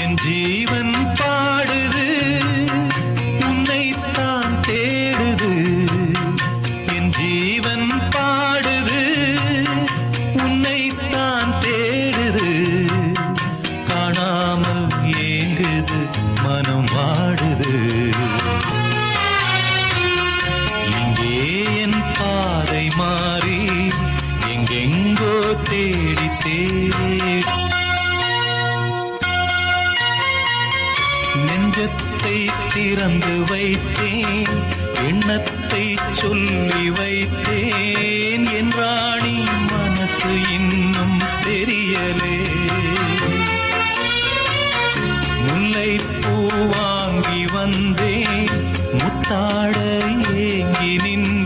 என் ஜீவன் பாடுது உன்னைத்தான் தேடுது என் ஜீவன் பாடுது உன்னைத்தான் தேடுது காணாமல் ஏங்குது மனம் வாடுது இங்கே என் பாதை மாறி எங்கெங்கோ தேடி தேடி நெஞ்சத்தை திறந்து வைத்தேன் எண்ணத்தை சொல்லி வைத்தேன் என் ராணி மனசு இன்னும் தெரியலே முல்லைப்பூ வாங்கி வந்தேன் முத்தாட ஏங்கி நின்று